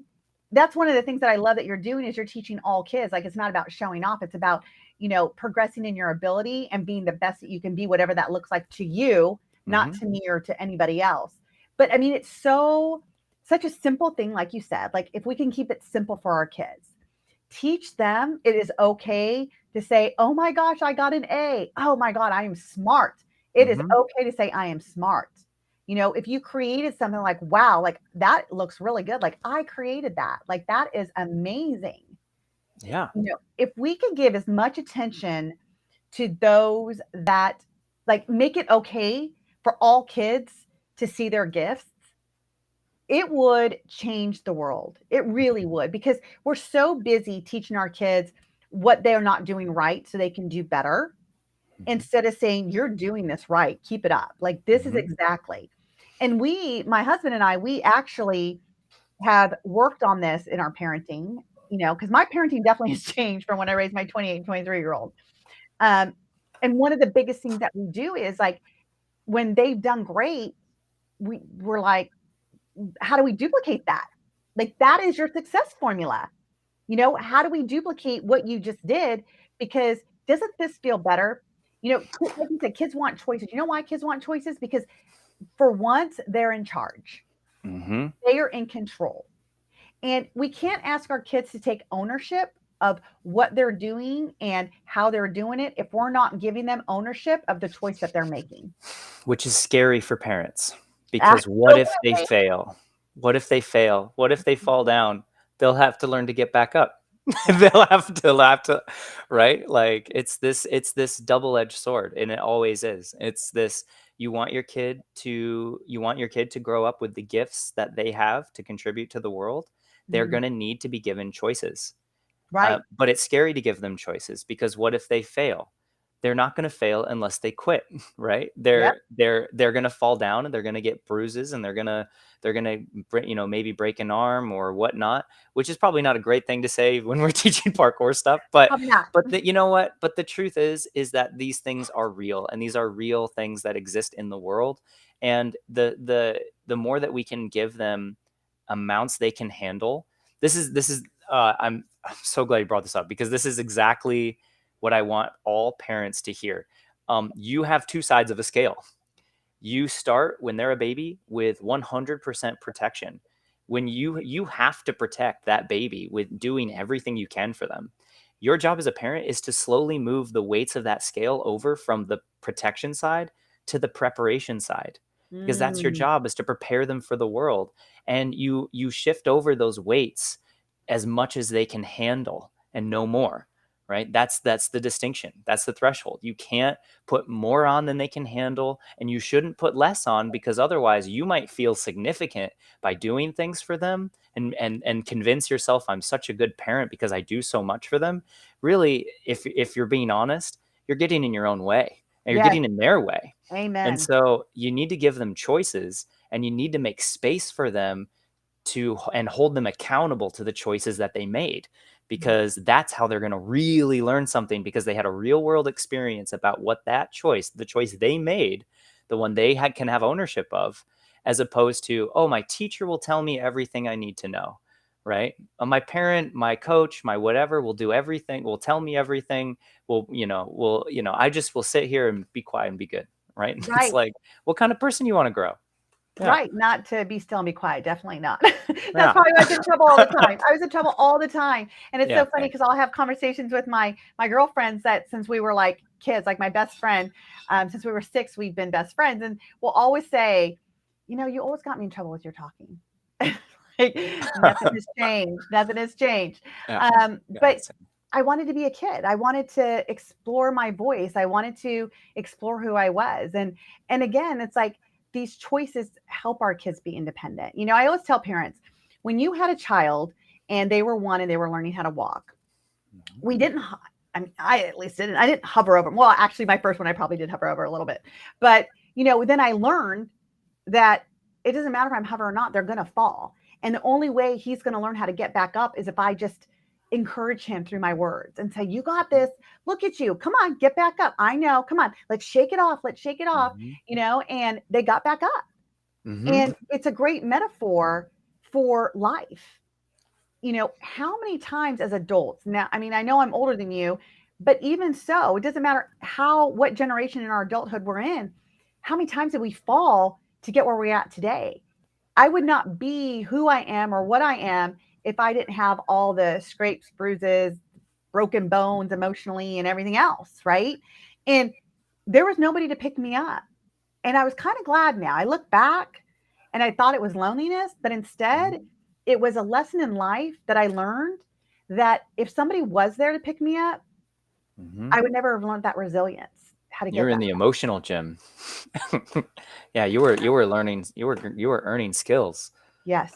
that's one of the things that I love that you're doing is you're teaching all kids. Like, it's not about showing off. It's about, progressing in your ability and being the best that you can be, whatever that looks like to you, not Hmm. to me or to anybody else. But I mean, it's such a simple thing, like you said. Like, if we can keep it simple for our kids, teach them it is okay to say, oh my gosh, I got an A. Oh my God, I am smart. It is Mhm. okay to say, I am smart. If you created something like, wow, like that looks really good. Like I created that. Like that is amazing. Yeah. If we could give as much attention to those that like make it okay for all kids to see their gifts, it would change the world. It really would, because we're so busy teaching our kids what they're not doing right so they can do better, Mhm. instead of saying, you're doing this right, keep it up. Like this is Mhm. exactly. And my husband and I, we actually have worked on this in our parenting, because my parenting definitely has changed from when I raised my 28 and 23-year-old. Um, and one of the biggest things that we do is like when they've done great, we're like, how do we duplicate that? Like that is your success formula. How do we duplicate what you just did? Because doesn't this feel better? Like you said, kids want choices. You know why kids want choices? Because for once, they're in charge. Mhm. They are in control. And we can't ask our kids to take ownership of what they're doing and how they're doing it if we're not giving them ownership of the choice that they're making. Which is scary for parents, because what if they Absolutely. fail? What if they fail? What if they fall down? They'll have to learn to get back up. They'll have to, right? Like it's this double-edged sword, and it always is. It's this, you want your kid to grow up with the gifts that they have to contribute to the world. They're Mhm. going to need to be given choices. Right. But it's scary to give them choices, because what if they fail? They're not going to fail unless they quit, right? Yep. They're going to fall down, and they're going to get bruises, and they're going to maybe break an arm or whatnot, which is probably not a great thing to say when we're teaching parkour stuff. But Probably not. you know what? But the truth is that these things are real, and these are real things that exist in the world. And the more that we can give them amounts they can handle. This is I'm so glad you brought this up, because this is exactly what I want all parents to hear. You have two sides of a scale. You start when they're a baby with 100% protection. When you have to protect that baby with doing everything you can for them. Your job as a parent is to slowly move the weights of that scale over from the protection side to the preparation side, because that's your Mm. job, is to prepare them for the world. And you shift over those weights as much as they can handle, and no more, right? That's the distinction. That's the threshold. You can't put more on than they can handle, and you shouldn't put less on, because otherwise you might feel significant by doing things for them, and convince yourself, I'm such a good parent because I do so much for them. Really, if you're being honest, you're getting in your own way, and you're Yes. getting in their way. And Amen. so you need to give them choices, and you need to make space for them and hold them accountable to the choices that they made, because that's how they're going to really learn something, because they had a real world experience about what that choice, the choice they made, the one they can have ownership of, as opposed to, oh, my teacher will tell me everything I need to know, right? My parent, my coach, my whatever will do everything, will tell me everything, I just will sit here and be quiet and be good, right? It's Right. like, what kind of person you want to grow? Yeah. Right, not to be still and be quiet, definitely not. That's Yeah. probably why I was in trouble all the time. I was in trouble all the time, and it's Yeah, so funny same. because I'll have conversations with my girlfriends that since we were like kids, like my best friend, since we were 6, we've been best friends, and we'll always say, you always got me in trouble with your talking. Like nothing has changed. Nothing has changed. Yeah. Yeah, But same. I wanted to be a kid. I wanted to explore my voice. I wanted to explore who I was, and again, it's like these choices help our kids be independent. I always tell parents, when you had a child and they were 1 and they were learning how to walk, Mhm. we didn't, I mean, I at least didn't, I didn't hover over them. Well, actually, my first one, I probably did hover over a little bit. But, then I learned that it doesn't matter if I'm hovering or not, they're going to fall. And the only way he's going to learn how to get back up is if I just encourage him through my words and say, you got this. Look at you. Come on, get back up. I know. Come on. Let's shake it off. Let's shake it off. Mhm. And they got back up. Mhm. And it's a great metaphor for life. How many times as adults now, I mean, I know I'm older than you, but even so, it doesn't matter what generation in our adulthood we're in, how many times did we fall to get where we're at today? I would not be who I am or what I am if I didn't have all the scrapes, bruises, broken bones emotionally and everything else, right? And there was nobody to pick me up. And I was kind of glad now. I look back and I thought it was loneliness, but instead it was a lesson in life that I learned that if somebody was there to pick me up, Hmm. I would never have learned that resilience, how to You're get in that. the emotional gym. Yeah, you were learning, you were earning skills. Yes.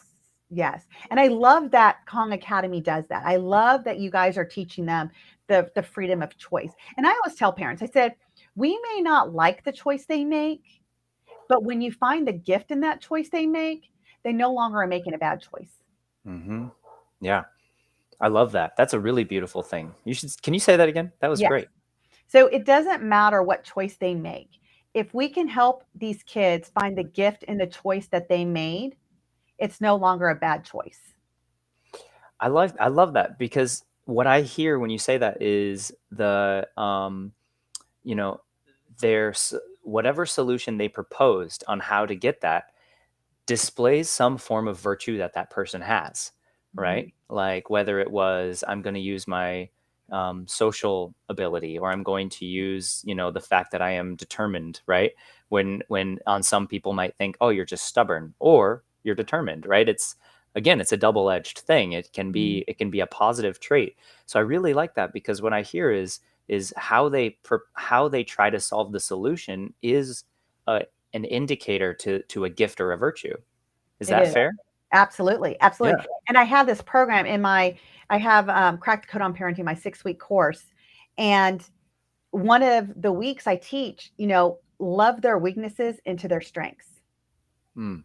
Yes. And I love that Kong Academy does that. I love that you guys are teaching them the freedom of choice. And I always tell parents, I said, we may not like the choice they make, but when you find the gift in that choice they make, they no longer are making a bad choice. Hmm. Yeah, I love that. That's a really beautiful thing. Can you say that again? That was Yes. great. So it doesn't matter what choice they make. If we can help these kids find the gift in the choice that they made, it's no longer a bad choice. I love that, because what I hear when you say that is you know, there's whatever solution they proposed on how to get that displays some form of virtue that that person has, Mhm. right? Like whether it was, I'm going to use my social ability, or I'm going to use, the fact that I am determined, right? When on some people might think, oh, you're just stubborn, or you're determined, right? It's, again, it's a double-edged thing. Mhm. It can be a positive trait. So I really like that, because what I hear is how how they try to solve the solution is an indicator to a gift or a virtue. Is It that is. fair? Absolutely. Absolutely. Yeah. And I have this program in I have Cracked the Code on Parenting, my 6-week course. And one of the weeks I teach, love their weaknesses into their strengths. Mm.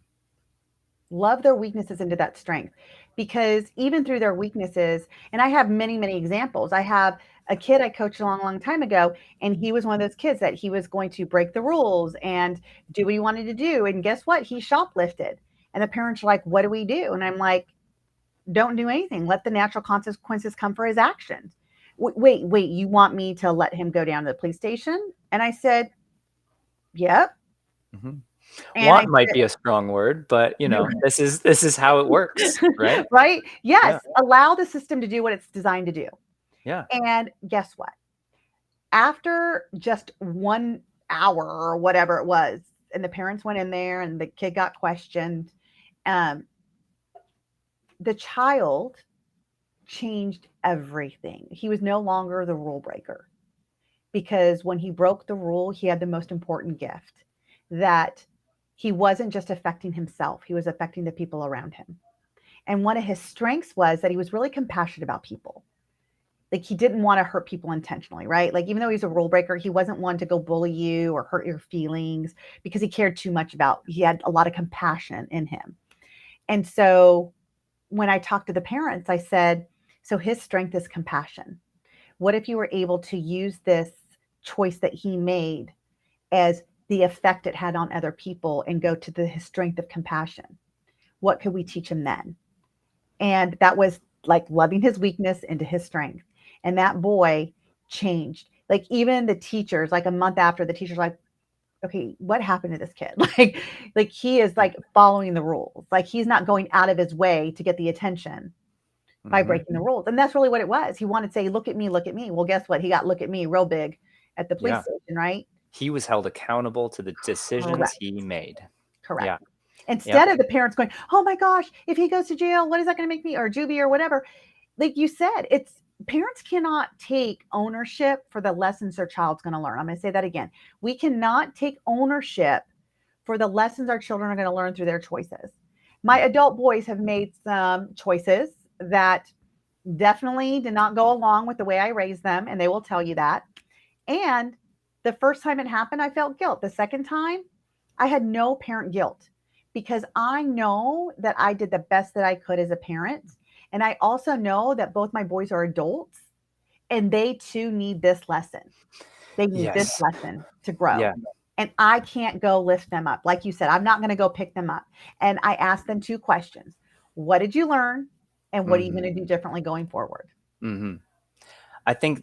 Love their weaknesses into that strength, because even through their weaknesses, and I have many, many examples. I have a kid I coached a long, long time ago, and he was one of those kids that he was going to break the rules and do what he wanted to do. And guess what? He shoplifted. And the parents are like, what do we do? And I'm like, don't do anything. Let the natural consequences come for his actions. Wait, you want me to let him go down to the police station? And I said, yep. Hmm. And I Want might said, be a strong word, but this is how it works, right? right? Yeah. Yes. Allow the system to do what it's designed to do. Yeah. And guess what? After just 1 hour or whatever it was, and the parents went in there and the kid got questioned, um, the child changed everything. He was no longer the rule breaker, because when he broke the rule, he had the most important gift, that he wasn't just affecting himself, he was affecting the people around him. And one of his strengths was that he was really compassionate about people. Like, he didn't want to hurt people intentionally, right? Like, even though he's a rule breaker, he wasn't one to go bully you or hurt your feelings, because he cared too much about, he had a lot of compassion in him. And so when I talked to the parents, I said, so his strength is compassion. What if you were able to use this choice that he made as the effect it had on other people and go to his strength of compassion? What could we teach him then? And that was like loving his weakness into his strength. And that boy changed. Like, even the teachers, like a month after, the teachers like, okay, what happened to this kid? Like he is like following the rules. Like, he's not going out of his way to get the attention by Hmm. breaking the rules. And that's really what it was. He wanted to say, look at me, look at me. Well, guess what? He got look at me real big at the police Yeah. station, right? He was held accountable to the decisions Correct. he made. Correct. Yeah. Yep. Instead of the parents going, oh my gosh, if he goes to jail, what is that going to make me? Or juvie or whatever. Like you said, it's parents cannot take ownership for the lessons their child's going to learn. I'm going to say that again. We cannot take ownership for the lessons our children are going to learn through their choices. My adult boys have made some choices that definitely did not go along with the way I raised them, and they will tell you that. And the first time it happened, I felt guilt. The second time, I had no parent guilt, because I know that I did the best that I could as a parent. And I also know that both my boys are adults, and they too need this lesson. They need this Yes. lesson to Yeah. grow. And I can't go lift them up. Like you said, I'm not going to go pick them up. And I asked them 2 questions. What did you learn? And what are you Hmm. going to do differently going forward? Hmm. I think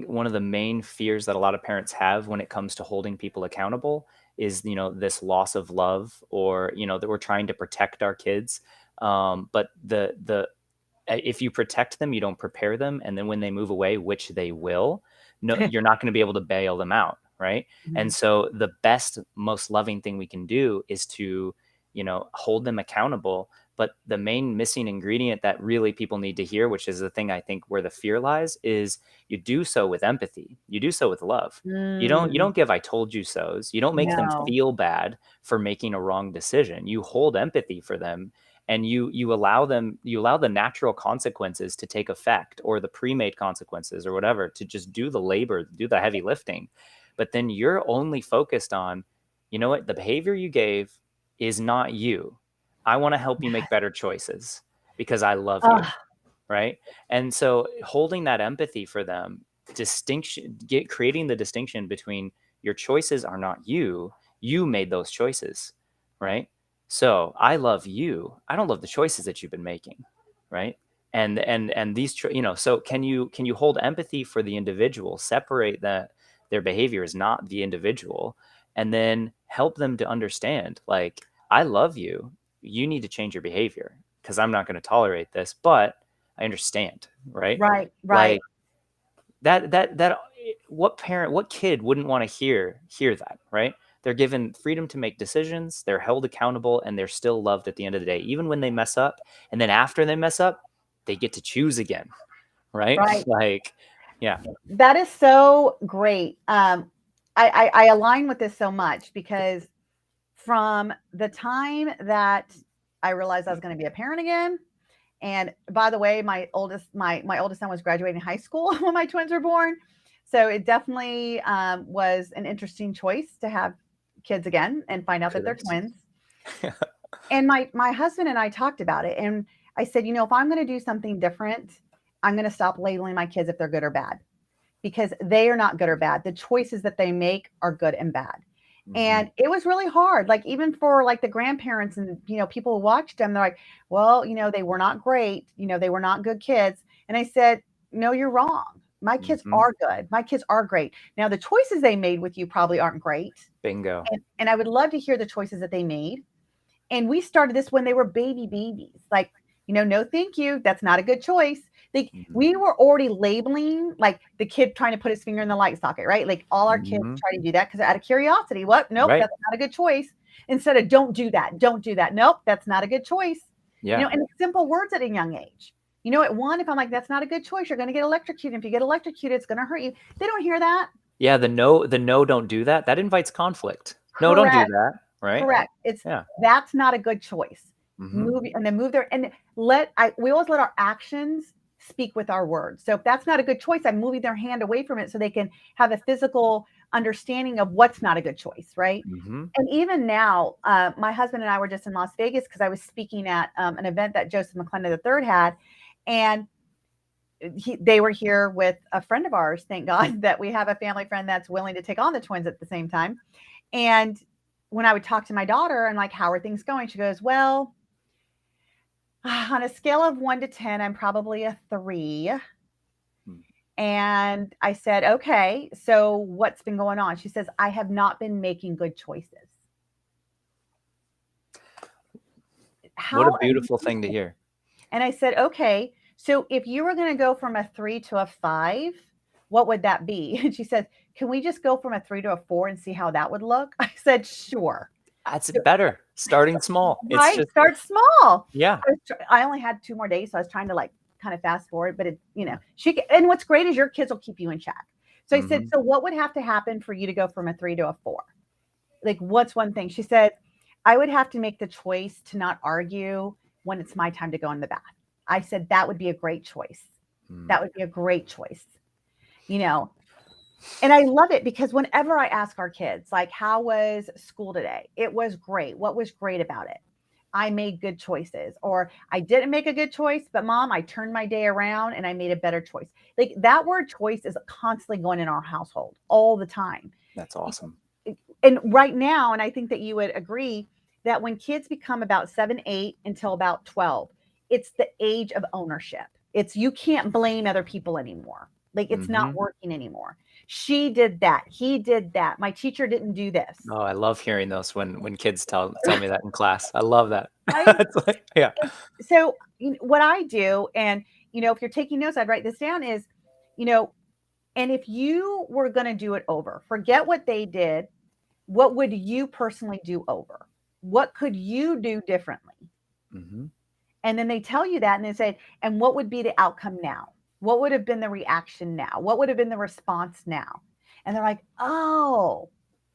one of the main fears that a lot of parents have when it comes to holding people accountable is, this loss of love, or, that we're trying to protect our kids. But if you protect them, you don't prepare them. And then when they move away, which they will, no, you're not going to be able to bail them out. Right. And so the best, most loving thing we can do is to, hold them accountable. But the main missing ingredient that really people need to hear, which is the thing I think where the fear lies, is you do so with empathy. You do so with love. You don't give I told you so's. You don't make them No. feel bad for making a wrong decision. You hold empathy for them, and you allow the natural consequences to take effect, or the pre-made consequences or whatever, to just do the labor, do the heavy lifting. But then you're only focused on, what the behavior you gave is not you. I want to help you make better choices because I love you. Ugh. Right. And so holding that empathy for them, creating the distinction between your choices are not you. You made those choices. Right. So I love you. I don't love the choices that you've been making. Right. And these, so can you hold empathy for the individual, separate that their behavior is not the individual, and then help them to understand, like, I love you. You need to change your behavior because I'm not going to tolerate this, but I understand. Right. Right. Like Right. what kid wouldn't want to hear that, right? They're given freedom to make decisions, they're held accountable, and they're still loved at the end of the day, even when they mess up. And then after they mess up, they get to choose again, right? Right. Like, yeah. That is so great. I align with this so much because from the time that I realized I was going to be a parent again, and by the way, my oldest son was graduating high school when my twins were born, so it definitely was an interesting choice to have kids again and find out that they're Correct. twins. And my husband and I talked about it, and I said, if I'm going to do something different, I'm going to stop labeling my kids if they're good or bad, because they are not good or bad. The choices that they make are good and bad. And it was really hard. Like, even for like the grandparents and, people who watched them, they're like, well, they were not great. They were not good kids. And I said, no, you're wrong. My kids are good. My kids are great. Now, the choices they made with you probably aren't great. Bingo. And I would love to hear the choices that they made. And we started this when they were babies. Like, no, thank you. That's not a good choice. Like, we were already labeling, like, the kid trying to put his finger in the light socket, right? Like, all our kids try to do that because out of curiosity. What? Nope, Right. that's not a good choice. Instead of don't do that. Don't do that. Nope, that's not a good choice. Yeah. And simple words at a young age. At one, if I'm like, that's not a good choice, you're going to get electrocuted. If you get electrocuted, it's going to hurt you. They don't hear that. Yeah. The no, don't do that. That invites conflict. No, don't do Correct. that. Right. Correct. It's Yeah. That's not a good choice. Mm-hmm. And then move there, and we always let our actions speak with our words. So if that's not a good choice, I'm moving their hand away from it so they can have a physical understanding of what's not a good choice, right? And even now, my husband and I were just in Las Vegas because I was speaking at an event that Joseph McClendon III had, and they were here with a friend of ours. Thank God that we have a family friend that's willing to take on the twins at the same time. And when I would talk to my daughter, I'm like, how are things going? She goes, well, on a scale of 1 to 10, I'm probably a 3. And I said, okay, so what's been going on? She says, I have not been making good choices. What a beautiful thing to hear. And I said, okay, so if you were going to go from a 3 to a 5, what would that be? And she said, can we just go from a 3 to a 4 and see how that would look? I said, sure. That's better. Starting small. Right? Start small. Yeah. I only had 2 more days, so I was trying to like kind of fast forward, but and what's great is your kids will keep you in check. So I said, so what would have to happen for you to go from a 3 to a 4? Like, what's one thing? She said, I would have to make the choice to not argue when it's my time to go in the bath. I said, that would be a great choice. That would be a great choice. And I love it because whenever I ask our kids, like, how was school today? It was great. What was great about it? I made good choices, or I didn't make a good choice, but Mom, I turned my day around and I made a better choice. Like, that word choice is constantly going in our household all the time. That's awesome. And right now, and I think that you would agree that when kids become about 7, 8 until about 12, it's the age of ownership. You can't blame other people anymore. Like, it's not working anymore. She did that. He did that. My teacher didn't do this. Oh, I love hearing those when kids tell me that in class. I love that. Right? It's like, yeah. So what I do, and if you're taking notes, I'd write this down is, you know, and if you were going to do it over, forget what they did. What would you personally do over? What could you do differently? Hmm. And then they tell you that and they say, and what would be the outcome now? What would have been the reaction now? What would have been the response now? And they're like, oh.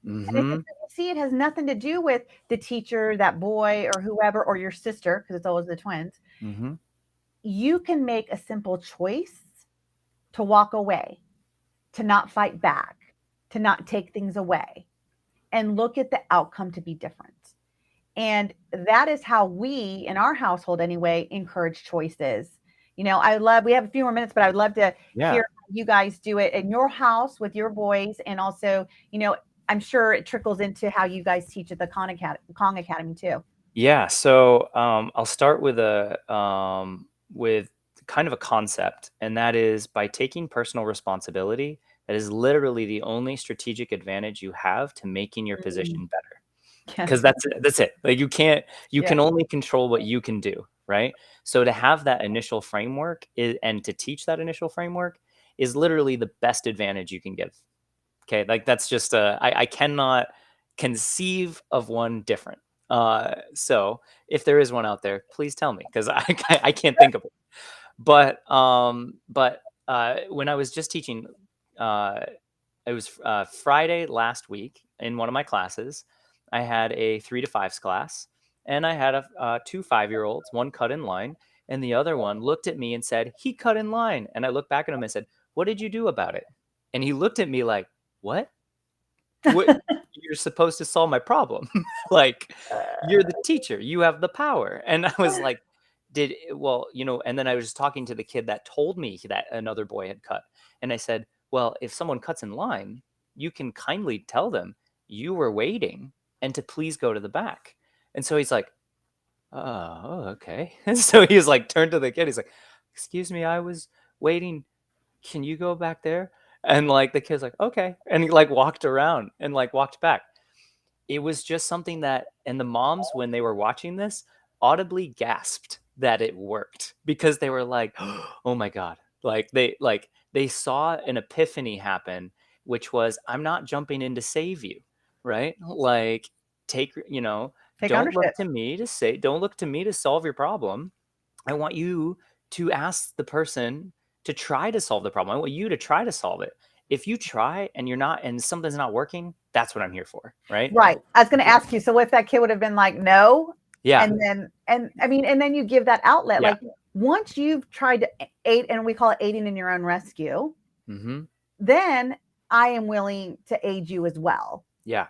And I said, Hmm. "So you see, it has nothing to do with the teacher, that boy, or whoever, or your sister, because it's always the twins. Hmm. You can make a simple choice to walk away, to not fight back, to not take things away, and look at the outcome to be different. And that is how we, in our household anyway, encourage choices. We have a few more minutes, but I would love to hear Yeah. how you guys do it in your house with your boys. And also, I'm sure it trickles into how you guys teach at the Kong Academy too. Yeah. So I'll start with kind of a concept, and that is by taking personal responsibility. That is literally the only strategic advantage you have to making your Mm. position better. Yes. Because that's it. Like you Yeah. can only control what you can do, right? So to have that initial framework and to teach that initial framework is literally the best advantage you can give. Okay, like that's just I cannot conceive of one different. So if there is one out there, please tell me because I can't think of it. But when I was just teaching, uh, it was Friday last week in one of my classes. I had a 3 to 5s class, and I had two 5-year-olds. One cut in line, and the other one looked at me and said, "He cut in line." And I looked back at him and said, "What did you do about it?" And he looked at me like, "What? What? You're supposed to solve my problem. Like, you're the teacher. You have the power." And I was like, and then I was just talking to the kid that told me that another boy had cut. And I said, "Well, if someone cuts in line, you can kindly tell them you were waiting and to please go to the back." And so he's like, "Oh, okay." And so he's like, turned to the kid. He's like, "Excuse me, I was waiting. Can you go back there?" And like the kid's like, "Okay." And he like walked around and like walked back. It was just something that, and the moms, when they were watching this, audibly gasped that it worked because they were like, "Oh my God." They saw an epiphany happen, which was, I'm not jumping in to save you, right? Like, take, Take don't look ownership. to me to say, don't look to me to solve your problem. I want you to ask the person to try to solve the problem. I want you to try to solve it. If you try and you're not, and something's not working, that's what I'm here for, right? Right. I was going to ask you. So, what if that kid would have been like, no? Yeah, And then you give that outlet. yeah, Like, once you've tried to aid, and we call it aiding in your own rescue, hmm, then I am willing to aid you as well. yeah.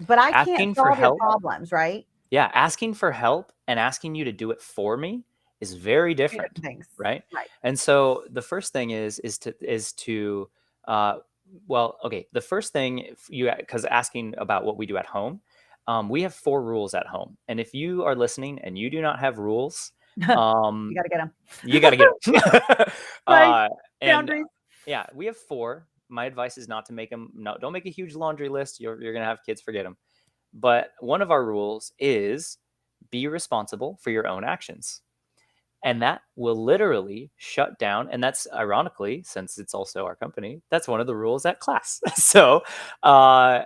But I can't Asking for solve your help, problems, right? yeah, asking for help and asking you to do it for me is very Two different, different things. right? Right. And so the first thing is to uh, well, okay, the first thing, if you, because asking about what we do at home, we have 4 rules at home, and if you are listening and you do not have rules, You um, got to get them. you got to get them. Right. And Boundaries. yeah, we have 4. My advice is not to make them. No, don't make a huge laundry list. You're gonna have kids forget them. But one of our rules is be responsible for your own actions. And that will literally shut down. And that's ironically, since it's also our company, that's one of the rules at class. So uh,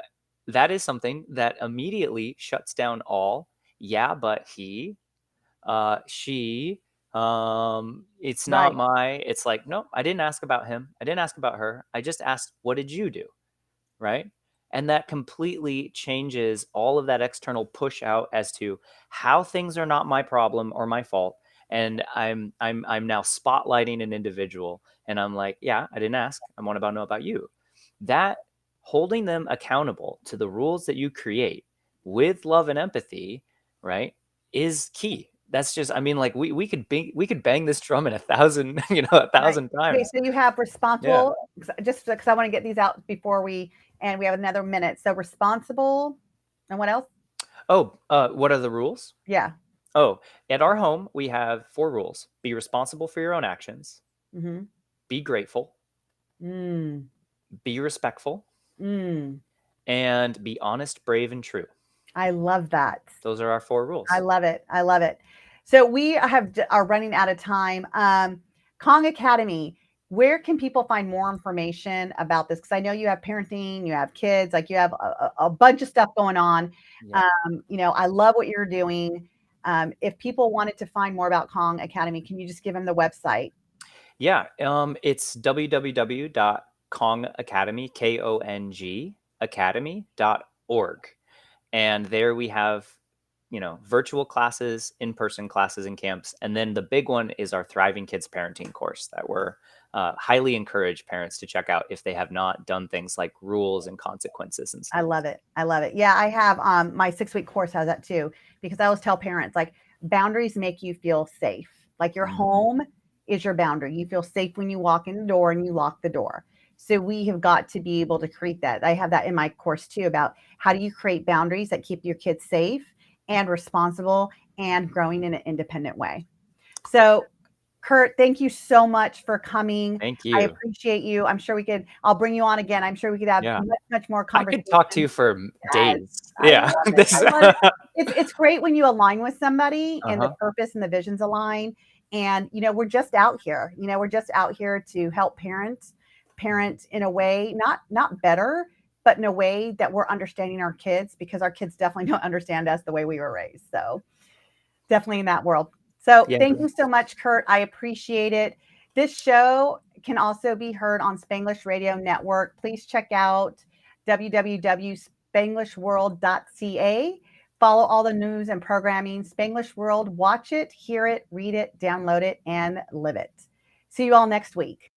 that is something that immediately shuts down all, yeah, but he, she, it's not Right. it's like, no, I didn't ask about him. I didn't ask about her. I just asked, what did you do? Right? And that completely changes all of that external push out as to how things are not my problem or my fault. And I'm now spotlighting an individual, and I'm like, yeah, I didn't ask. I want to know about you. That holding them accountable to the rules that you create with love and empathy, right, is key. That's just, I mean, like we could bang this drum in 1,000, a Right. thousand Okay. times. So you have Yeah. responsible, just because I want to get these out before and we have another minute. So responsible, and what else? Oh, what are the rules? Yeah. Oh, at our home, we have 4 rules: be responsible for your own actions, Mm-hmm. be grateful, Mm. be respectful, Mm, and be honest, brave, and true. I love that. Those are our 4 I rules. love it. I love it. So we are running out of time. Kong Academy, where can people find more information about this? Because I know you have parenting, you have kids, like you have a bunch of stuff going on. Yeah. I love what you're doing. If people wanted to find more about Kong Academy, can you just give them the website? Yeah, it's www.kongacademy, Kong academy.org. And there we have, virtual classes, in-person classes and camps. And then the big one is our Thriving Kids Parenting course that we're highly encourage parents to check out if they have not done things like rules and consequences and I stuff. love it. I love it. Yeah, I have my 6-week course has that too, because I always tell parents like boundaries make you feel safe. Like your Mm. home is your boundary. You feel safe when you walk in the door and you lock the door. So we have got to be able to create that. I have that in my course too about how do you create boundaries that keep your kids safe and responsible and growing in an independent way. So Curt, thank you so much for coming. Thank I you. appreciate you. I'll bring you on again. I'm sure we could have Yeah. much, much more I could talk to conversation. you for Yes, days. I Yeah. love it. This I love it. It's great when you align with somebody and the Uh-huh. purpose and the visions align. And we're just out here. We're just out here to help parent in a way, not better, but in a way that we're understanding our kids, because our kids definitely don't understand us the way we were raised. So definitely in that world. So Yeah. thank you so much, Curt. I appreciate it. This show can also be heard on Spanglish Radio Network. Please check out www.spanglishworld.ca. Follow all the news and programming. Spanglish World, watch it, hear it, read it, download it, and live it. See you all next week.